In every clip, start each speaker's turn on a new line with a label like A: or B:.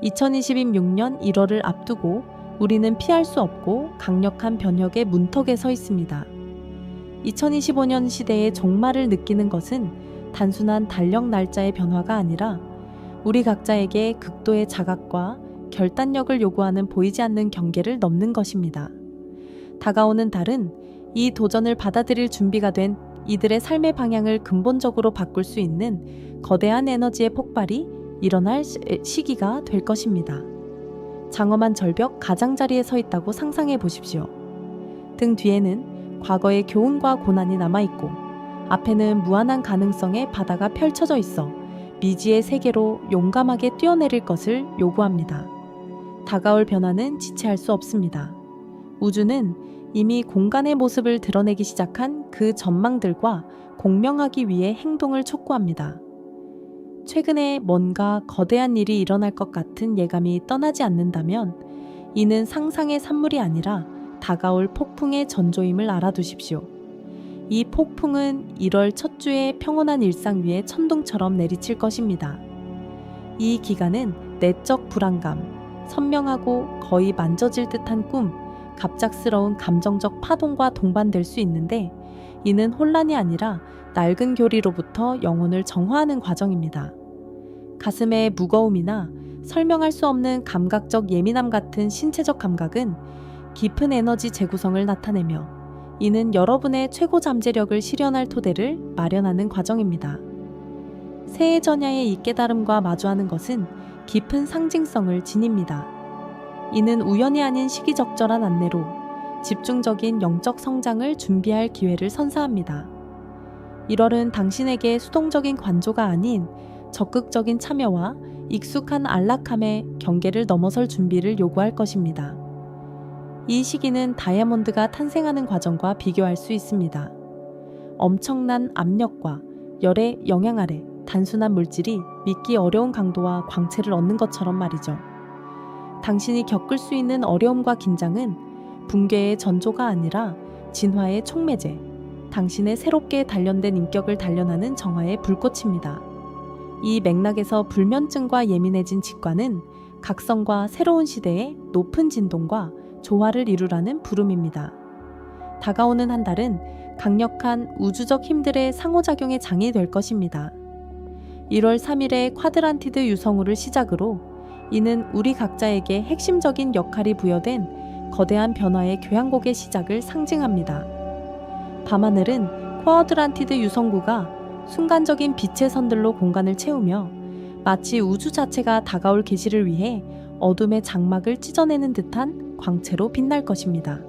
A: 2026년 1월을 앞두고 우리는 피할 수 없고 강력한 변혁의 문턱에 서 있습니다. 2025년 시대의 종말을 느끼는 것은 단순한 달력 날짜의 변화가 아니라 우리 각자에게 극도의 자각과 결단력을 요구하는 보이지 않는 경계를 넘는 것입니다. 다가오는 달은 이 도전을 받아들일 준비가 된 이들의 삶의 방향을 근본적으로 바꿀 수 있는 거대한 에너지의 폭발이 일어날 시기가 될 것입니다. 장엄한 절벽 가장자리에 서 있다고 상상해 보십시오. 등 뒤에는 과거의 교훈과 고난이 남아있고 앞에는 무한한 가능성의 바다가 펼쳐져 있어 미지의 세계로 용감하게 뛰어내릴 것을 요구합니다. 다가올 변화는 지체할 수 없습니다. 우주는 이미 공간의 모습을 드러내기 시작한 그 전망들과 공명하기 위해 행동을 촉구합니다. 최근에 뭔가 거대한 일이 일어날 것 같은 예감이 떠나지 않는다면 이는 상상의 산물이 아니라 다가올 폭풍의 전조임을 알아두십시오. 이 폭풍은 1월 첫 주의 평온한 일상 위에 천둥처럼 내리칠 것입니다. 이 기간은 내적 불안감, 선명하고 거의 만져질 듯한 꿈, 갑작스러운 감정적 파동과 동반될 수 있는데 이는 혼란이 아니라 낡은 교리로부터 영혼을 정화하는 과정입니다. 가슴의 무거움이나 설명할 수 없는 감각적 예민함 같은 신체적 감각은 깊은 에너지 재구성을 나타내며 이는 여러분의 최고 잠재력을 실현할 토대를 마련하는 과정입니다. 새해 전야의 이 깨달음과 마주하는 것은 깊은 상징성을 지닙니다. 이는 우연이 아닌 시기적절한 안내로 집중적인 영적 성장을 준비할 기회를 선사합니다. 1월은 당신에게 수동적인 관조가 아닌 적극적인 참여와 익숙한 안락함의 경계를 넘어설 준비를 요구할 것입니다. 이 시기는 다이아몬드가 탄생하는 과정과 비교할 수 있습니다. 엄청난 압력과 열의 영향 아래 단순한 물질이 믿기 어려운 강도와 광채를 얻는 것처럼 말이죠. 당신이 겪을 수 있는 어려움과 긴장은 붕괴의 전조가 아니라 진화의 촉매제, 당신의 새롭게 단련된 인격을 단련하는 정화의 불꽃입니다. 이 맥락에서 불면증과 예민해진 직관은 각성과 새로운 시대의 높은 진동과 조화를 이루라는 부름입니다. 다가오는 한 달은 강력한 우주적 힘들의 상호작용의 장이 될 것입니다. 1월 3일의 쿼드란티드 유성우를 시작으로 이는 우리 각자에게 핵심적인 역할이 부여된 거대한 변화의 교향곡의 시작을 상징합니다. 밤하늘은 쿼드란티드 유성구가 순간적인 빛의 선들로 공간을 채우며 마치 우주 자체가 다가올 계시를 위해 어둠의 장막을 찢어내는 듯한 광채로 빛날 것입니다.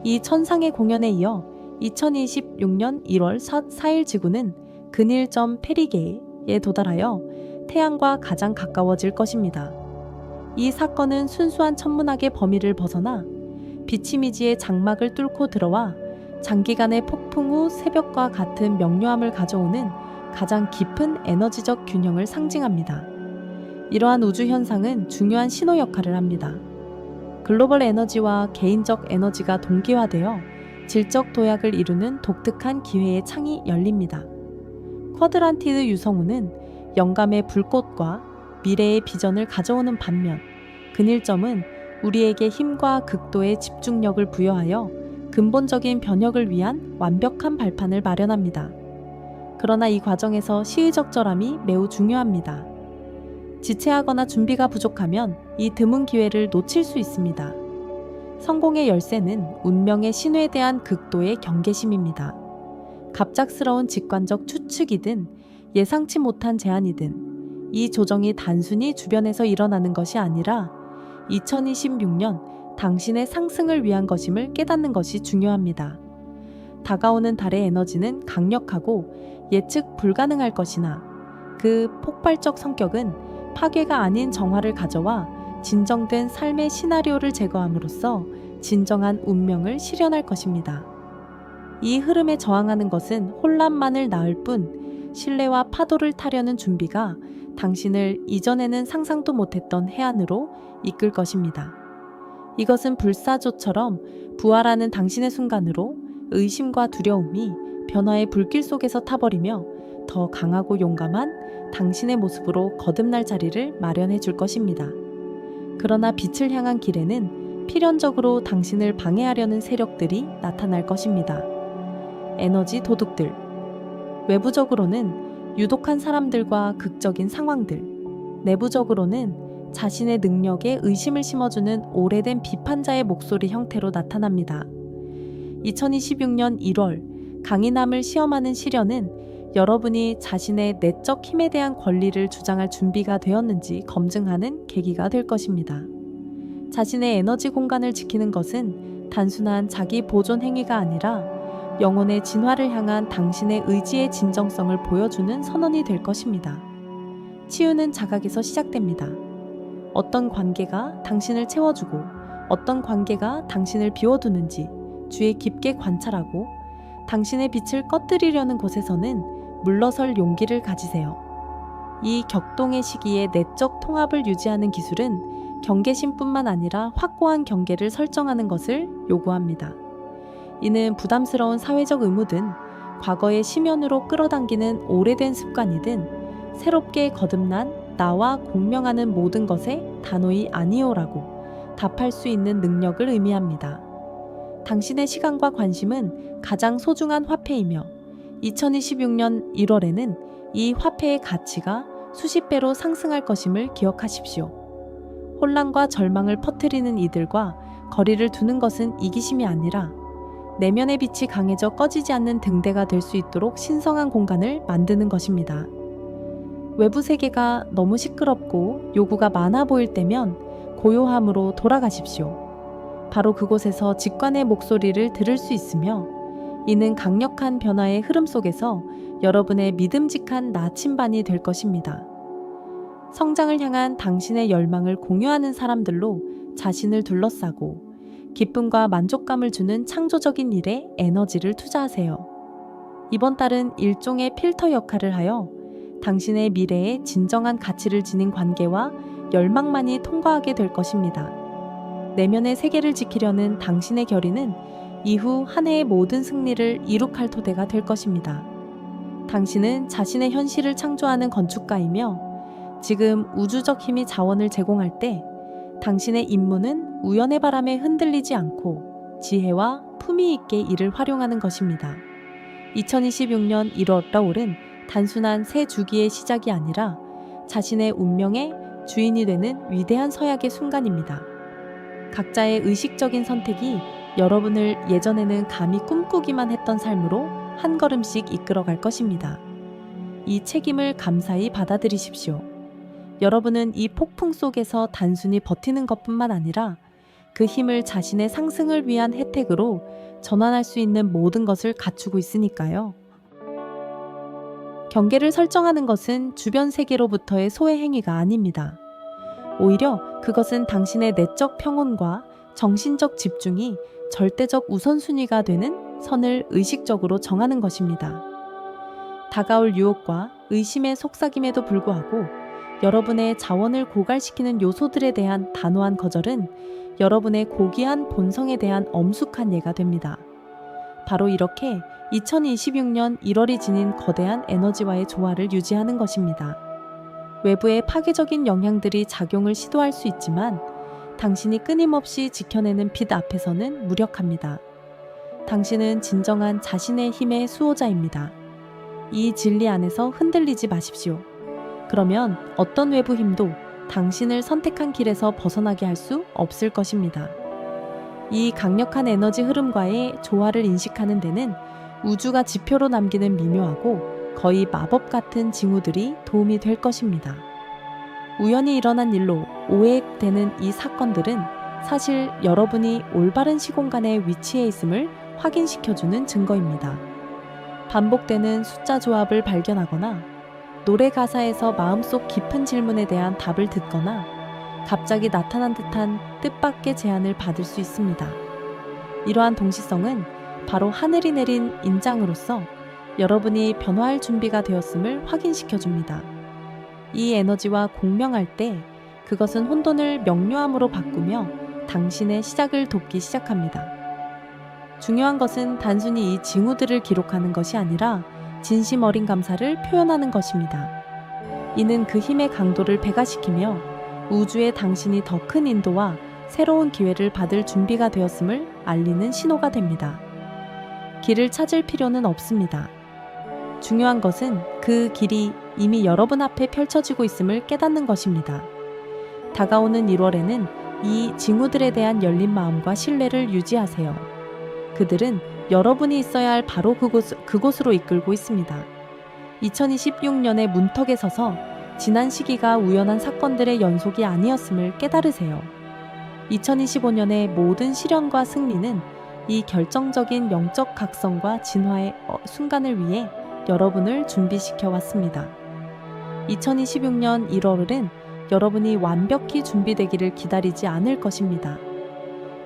A: 이 천상의 공연에 이어 2026년 1월 4일 지구는 근일점 페리게에 도달하여 태양과 가장 가까워질 것입니다. 이 사건은 순수한 천문학의 범위를 벗어나 비치미지의 장막을 뚫고 들어와 장기간의 폭풍 후 새벽과 같은 명료함을 가져오는 가장 깊은 에너지적 균형을 상징합니다. 이러한 우주 현상은 중요한 신호 역할을 합니다. 글로벌 에너지와 개인적 에너지가 동기화되어 질적 도약을 이루는 독특한 기회의 창이 열립니다. 쿼드란티드 유성우는 영감의 불꽃과 미래의 비전을 가져오는 반면 근일점은 우리에게 힘과 극도의 집중력을 부여하여 근본적인 변혁을 위한 완벽한 발판을 마련합니다. 그러나 이 과정에서 시의적절함이 매우 중요합니다. 지체하거나 준비가 부족하면 이 드문 기회를 놓칠 수 있습니다. 성공의 열쇠는 운명의 신호에 대한 극도의 경계심입니다. 갑작스러운 직관적 추측이든 예상치 못한 제안이든 이 조정이 단순히 주변에서 일어나는 것이 아니라 2026년 당신의 상승을 위한 것임을 깨닫는 것이 중요합니다. 다가오는 달의 에너지는 강력하고 예측 불가능할 것이나 그 폭발적 성격은 파괴가 아닌 정화를 가져와 진정된 삶의 시나리오를 제거함으로써 진정한 운명을 실현할 것입니다. 이 흐름에 저항하는 것은 혼란만을 낳을 뿐 신뢰와 파도를 타려는 준비가 당신을 이전에는 상상도 못했던 해안으로 이끌 것입니다. 이것은 불사조처럼 부활하는 당신의 순간으로 의심과 두려움이 변화의 불길 속에서 타버리며 더 강하고 용감한 당신의 모습으로 거듭날 자리를 마련해 줄 것입니다. 그러나 빛을 향한 길에는 필연적으로 당신을 방해하려는 세력들이 나타날 것입니다. 에너지 도둑들. 외부적으로는 유독한 사람들과 극적인 상황들, 내부적으로는 자신의 능력에 의심을 심어주는 오래된 비판자의 목소리 형태로 나타납니다. 2026년 1월 강인함을 시험하는 시련은 여러분이 자신의 내적 힘에 대한 권리를 주장할 준비가 되었는지 검증하는 계기가 될 것입니다. 자신의 에너지 공간을 지키는 것은 단순한 자기 보존 행위가 아니라 영혼의 진화를 향한 당신의 의지의 진정성을 보여주는 선언이 될 것입니다. 치유는 자각에서 시작됩니다. 어떤 관계가 당신을 채워주고 어떤 관계가 당신을 비워두는지 주의 깊게 관찰하고 당신의 빛을 꺼뜨리려는 곳에서는 물러설 용기를 가지세요. 이 격동의 시기에 내적 통합을 유지하는 기술은 경계심뿐만 아니라 확고한 경계를 설정하는 것을 요구합니다. 이는 부담스러운 사회적 의무든 과거의 심연으로 끌어당기는 오래된 습관이든 새롭게 거듭난 나와 공명하는 모든 것에 단호히 아니오라고 답할 수 있는 능력을 의미합니다. 당신의 시간과 관심은 가장 소중한 화폐이며 2026년 1월에는 이 화폐의 가치가 수십 배로 상승할 것임을 기억하십시오. 혼란과 절망을 퍼뜨리는 이들과 거리를 두는 것은 이기심이 아니라 내면의 빛이 강해져 꺼지지 않는 등대가 될 수 있도록 신성한 공간을 만드는 것입니다. 외부 세계가 너무 시끄럽고 요구가 많아 보일 때면 고요함으로 돌아가십시오. 바로 그곳에서 직관의 목소리를 들을 수 있으며 이는 강력한 변화의 흐름 속에서 여러분의 믿음직한 나침반이 될 것입니다. 성장을 향한 당신의 열망을 공유하는 사람들로 자신을 둘러싸고 기쁨과 만족감을 주는 창조적인 일에 에너지를 투자하세요. 이번 달은 일종의 필터 역할을 하여 당신의 미래에 진정한 가치를 지닌 관계와 열망만이 통과하게 될 것입니다. 내면의 세계를 지키려는 당신의 결의는 이후 한 해의 모든 승리를 이룩할 토대가 될 것입니다. 당신은 자신의 현실을 창조하는 건축가이며 지금 우주적 힘이 자원을 제공할 때 당신의 임무는 우연의 바람에 흔들리지 않고 지혜와 품위 있게 이를 활용하는 것입니다. 2026년 1월 라울은 단순한 새 주기의 시작이 아니라 자신의 운명의 주인이 되는 위대한 서약의 순간입니다. 각자의 의식적인 선택이 여러분을 예전에는 감히 꿈꾸기만 했던 삶으로 한 걸음씩 이끌어갈 것입니다. 이 책임을 감사히 받아들이십시오. 여러분은 이 폭풍 속에서 단순히 버티는 것뿐만 아니라 그 힘을 자신의 상승을 위한 혜택으로 전환할 수 있는 모든 것을 갖추고 있으니까요. 경계를 설정하는 것은 주변 세계로부터의 소외 행위가 아닙니다. 오히려 그것은 당신의 내적 평온과 정신적 집중이 절대적 우선순위가 되는 선을 의식적으로 정하는 것입니다. 다가올 유혹과 의심의 속삭임에도 불구하고 여러분의 자원을 고갈시키는 요소들에 대한 단호한 거절은 여러분의 고귀한 본성에 대한 엄숙한 예가 됩니다. 바로 이렇게 2026년 1월이 지닌 거대한 에너지와의 조화를 유지하는 것입니다. 외부의 파괴적인 영향들이 작용을 시도할 수 있지만 당신이 끊임없이 지켜내는 빛 앞에서는 무력합니다. 당신은 진정한 자신의 힘의 수호자입니다. 이 진리 안에서 흔들리지 마십시오. 그러면 어떤 외부 힘도 당신을 선택한 길에서 벗어나게 할 수 없을 것입니다. 이 강력한 에너지 흐름과의 조화를 인식하는 데는 우주가 지표로 남기는 미묘하고 거의 마법 같은 징후들이 도움이 될 것입니다. 우연히 일어난 일로 오해되는 이 사건들은 사실 여러분이 올바른 시공간에 위치해 있음을 확인시켜주는 증거입니다. 반복되는 숫자 조합을 발견하거나 노래 가사에서 마음속 깊은 질문에 대한 답을 듣거나 갑자기 나타난 듯한 뜻밖의 제안을 받을 수 있습니다. 이러한 동시성은 바로 하늘이 내린 인장으로서 여러분이 변화할 준비가 되었음을 확인시켜줍니다. 이 에너지와 공명할 때 그것은 혼돈을 명료함으로 바꾸며 당신의 시작을 돕기 시작합니다. 중요한 것은 단순히 이 징후들을 기록하는 것이 아니라 진심 어린 감사를 표현하는 것입니다. 이는 그 힘의 강도를 배가시키며 우주에 당신이 더 큰 인도와 새로운 기회를 받을 준비가 되었음을 알리는 신호가 됩니다. 길을 찾을 필요는 없습니다. 중요한 것은 그 길이 이미 여러분 앞에 펼쳐지고 있음을 깨닫는 것입니다. 다가오는 1월에는 이 징후들에 대한 열린 마음과 신뢰를 유지하세요. 그들은 여러분이 있어야 할 바로 그곳으로 이끌고 있습니다. 2026년의 문턱에 서서 지난 시기가 우연한 사건들의 연속이 아니었음을 깨달으세요. 2025년의 모든 시련과 승리는 이 결정적인 영적 각성과 진화의 순간을 위해 여러분을 준비시켜 왔습니다. 2026년 1월은 여러분이 완벽히 준비되기를 기다리지 않을 것입니다.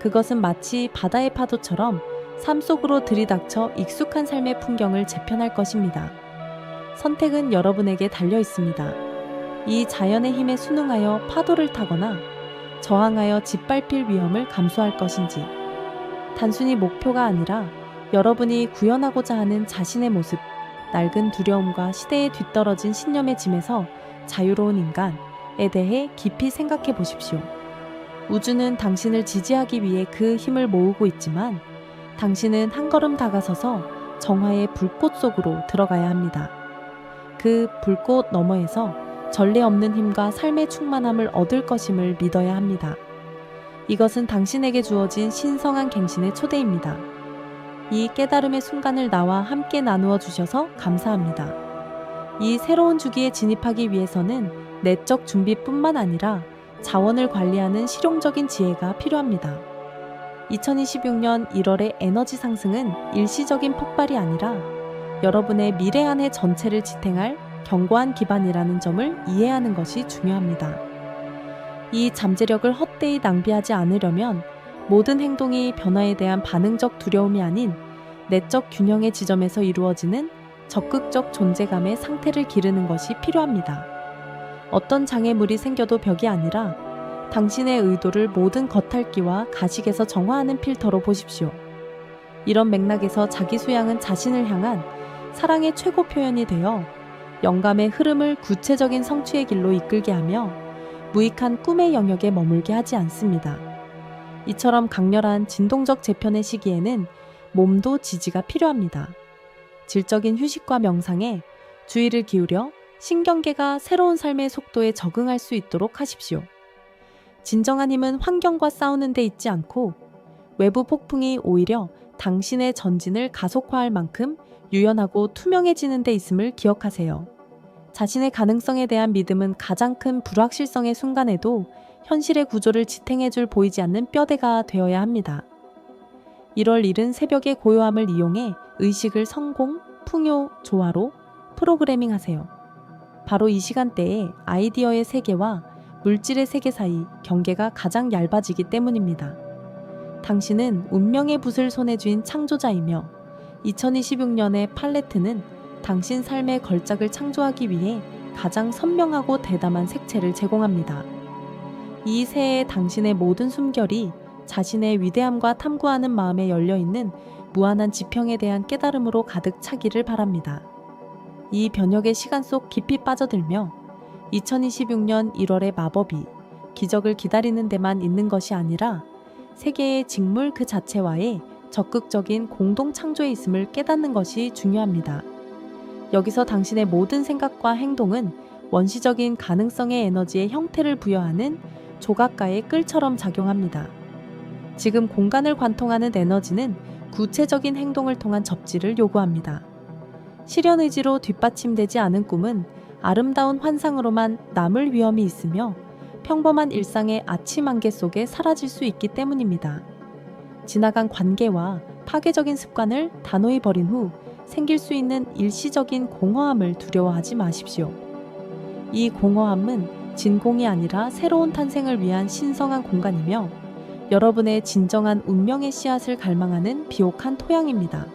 A: 그것은 마치 바다의 파도처럼 삶 속으로 들이닥쳐 익숙한 삶의 풍경을 재편할 것입니다. 선택은 여러분에게 달려 있습니다. 이 자연의 힘에 순응하여 파도를 타거나 저항하여 짓밟힐 위험을 감수할 것인지, 단순히 목표가 아니라 여러분이 구현하고자 하는 자신의 모습, 낡은 두려움과 시대에 뒤떨어진 신념의 짐에서 자유로운 인간에 대해 깊이 생각해 보십시오. 우주는 당신을 지지하기 위해 그 힘을 모으고 있지만 당신은 한 걸음 다가서서 정화의 불꽃 속으로 들어가야 합니다. 그 불꽃 너머에서 전례 없는 힘과 삶의 충만함을 얻을 것임을 믿어야 합니다. 이것은 당신에게 주어진 신성한 갱신의 초대입니다. 이 깨달음의 순간을 나와 함께 나누어 주셔서 감사합니다. 이 새로운 주기에 진입하기 위해서는 내적 준비뿐만 아니라 자원을 관리하는 실용적인 지혜가 필요합니다. 2026년 1월의 에너지 상승은 일시적인 폭발이 아니라 여러분의 미래 한 해 전체를 지탱할 견고한 기반이라는 점을 이해하는 것이 중요합니다. 이 잠재력을 헛되이 낭비하지 않으려면 모든 행동이 변화에 대한 반응적 두려움이 아닌 내적 균형의 지점에서 이루어지는 적극적 존재감의 상태를 기르는 것이 필요합니다. 어떤 장애물이 생겨도 벽이 아니라 당신의 의도를 모든 겉핥기와 가식에서 정화하는 필터로 보십시오. 이런 맥락에서 자기 수양은 자신을 향한 사랑의 최고 표현이 되어 영감의 흐름을 구체적인 성취의 길로 이끌게 하며 무익한 꿈의 영역에 머물게 하지 않습니다. 이처럼 강렬한 진동적 재편의 시기에는 몸도 지지가 필요합니다. 질적인 휴식과 명상에 주의를 기울여 신경계가 새로운 삶의 속도에 적응할 수 있도록 하십시오. 진정한 힘은 환경과 싸우는 데 있지 않고 외부 폭풍이 오히려 당신의 전진을 가속화할 만큼 유연하고 투명해지는 데 있음을 기억하세요. 자신의 가능성에 대한 믿음은 가장 큰 불확실성의 순간에도 현실의 구조를 지탱해줄 보이지 않는 뼈대가 되어야 합니다. 1월 1은 새벽의 고요함을 이용해 의식을 성공, 풍요, 조화로 프로그래밍 하세요. 바로 이 시간대에 아이디어의 세계와 물질의 세계 사이 경계가 가장 얇아지기 때문입니다. 당신은 운명의 붓을 손에 쥔 창조자이며 2026년의 팔레트는 당신 삶의 걸작을 창조하기 위해 가장 선명하고 대담한 색채를 제공합니다. 이 새해 당신의 모든 숨결이 자신의 위대함과 탐구하는 마음에 열려있는 무한한 지평에 대한 깨달음으로 가득 차기를 바랍니다. 이 변혁의 시간 속 깊이 빠져들며 2026년 1월의 마법이 기적을 기다리는 데만 있는 것이 아니라 세계의 직물 그 자체와의 적극적인 공동 창조에 있음을 깨닫는 것이 중요합니다. 여기서 당신의 모든 생각과 행동은 원시적인 가능성의 에너지의 형태를 부여하는 조각가의 끌처럼 작용합니다. 지금 공간을 관통하는 에너지는 구체적인 행동을 통한 접지를 요구합니다. 실현 의지로 뒷받침되지 않은 꿈은 아름다운 환상으로만 남을 위험이 있으며 평범한 일상의 아침 안개 속에 사라질 수 있기 때문입니다. 지나간 관계와 파괴적인 습관을 단호히 버린 후 생길 수 있는 일시적인 공허함을 두려워하지 마십시오. 이 공허함은 진공이 아니라 새로운 탄생을 위한 신성한 공간이며 여러분의 진정한 운명의 씨앗을 갈망하는 비옥한 토양입니다.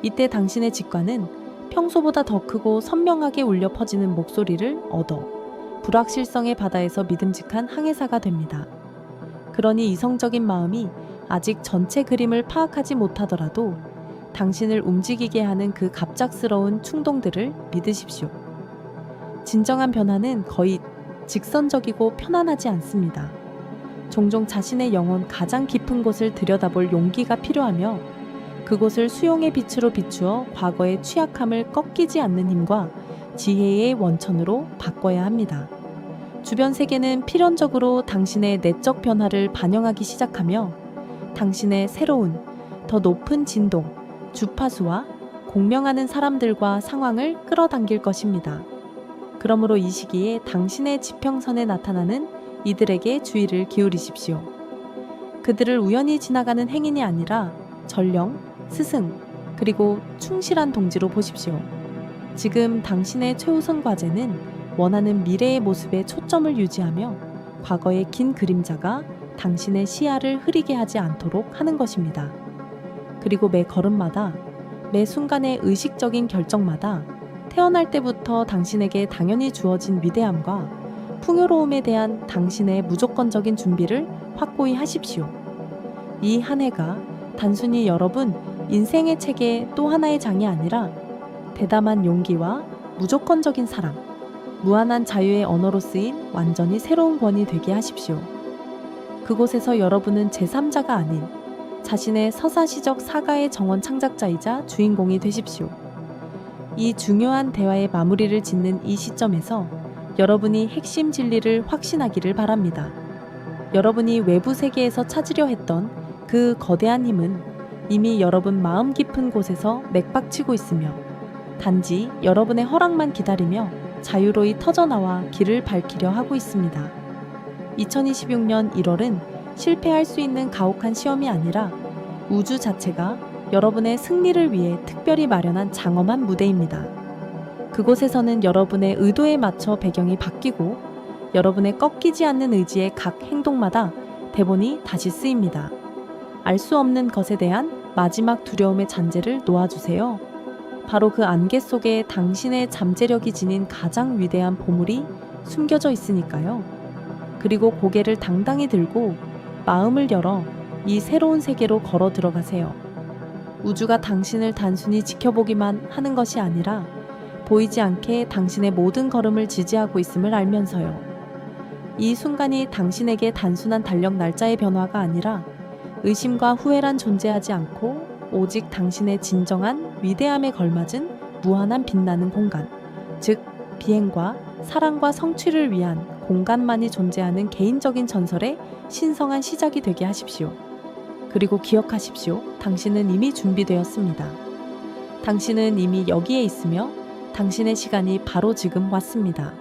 A: 이때 당신의 직관은 평소보다 더 크고 선명하게 울려 퍼지는 목소리를 얻어 불확실성의 바다에서 믿음직한 항해사가 됩니다. 그러니 이성적인 마음이 아직 전체 그림을 파악하지 못하더라도 당신을 움직이게 하는 그 갑작스러운 충동들을 믿으십시오. 진정한 변화는 거의 직선적이고 편안하지 않습니다. 종종 자신의 영혼 가장 깊은 곳을 들여다볼 용기가 필요하며 그곳을 수용의 빛으로 비추어 과거의 취약함을 꺾이지 않는 힘과 지혜의 원천으로 바꿔야 합니다. 주변 세계는 필연적으로 당신의 내적 변화를 반영하기 시작하며 당신의 새로운, 더 높은 진동, 주파수와 공명하는 사람들과 상황을 끌어당길 것입니다. 그러므로 이 시기에 당신의 지평선에 나타나는 이들에게 주의를 기울이십시오. 그들을 우연히 지나가는 행인이 아니라 전령, 스승, 그리고 충실한 동지로 보십시오. 지금 당신의 최우선 과제는 원하는 미래의 모습에 초점을 유지하며 과거의 긴 그림자가 당신의 시야를 흐리게 하지 않도록 하는 것입니다. 그리고 매 걸음마다, 매 순간의 의식적인 결정마다 태어날 때부터 당신에게 당연히 주어진 위대함과 풍요로움에 대한 당신의 무조건적인 준비를 확고히 하십시오. 이 한 해가 단순히 여러분 인생의 책의 또 하나의 장이 아니라 대담한 용기와 무조건적인 사랑, 무한한 자유의 언어로 쓰인 완전히 새로운 권이 되게 하십시오. 그곳에서 여러분은 제3자가 아닌 자신의 서사시적 사가의 정원 창작자이자 주인공이 되십시오. 이 중요한 대화의 마무리를 짓는 이 시점에서 여러분이 핵심 진리를 확신하기를 바랍니다. 여러분이 외부 세계에서 찾으려 했던 그 거대한 힘은 이미 여러분 마음 깊은 곳에서 맥박치고 있으며 단지 여러분의 허락만 기다리며 자유로이 터져나와 길을 밝히려 하고 있습니다. 2026년 1월은 실패할 수 있는 가혹한 시험이 아니라 우주 자체가 여러분의 승리를 위해 특별히 마련한 장엄한 무대입니다. 그곳에서는 여러분의 의도에 맞춰 배경이 바뀌고 여러분의 꺾이지 않는 의지의 각 행동마다 대본이 다시 쓰입니다. 알 수 없는 것에 대한 마지막 두려움의 잔재를 놓아주세요. 바로 그 안개 속에 당신의 잠재력이 지닌 가장 위대한 보물이 숨겨져 있으니까요. 그리고 고개를 당당히 들고 마음을 열어 이 새로운 세계로 걸어 들어가세요. 우주가 당신을 단순히 지켜보기만 하는 것이 아니라 보이지 않게 당신의 모든 걸음을 지지하고 있음을 알면서요. 이 순간이 당신에게 단순한 달력 날짜의 변화가 아니라 의심과 후회란 존재하지 않고 오직 당신의 진정한 위대함에 걸맞은 무한한 빛나는 공간, 즉 비행과 사랑과 성취를 위한 공간만이 존재하는 개인적인 전설의 신성한 시작이 되게 하십시오. 그리고 기억하십시오. 당신은 이미 준비되었습니다. 당신은 이미 여기에 있으며 당신의 시간이 바로 지금 왔습니다.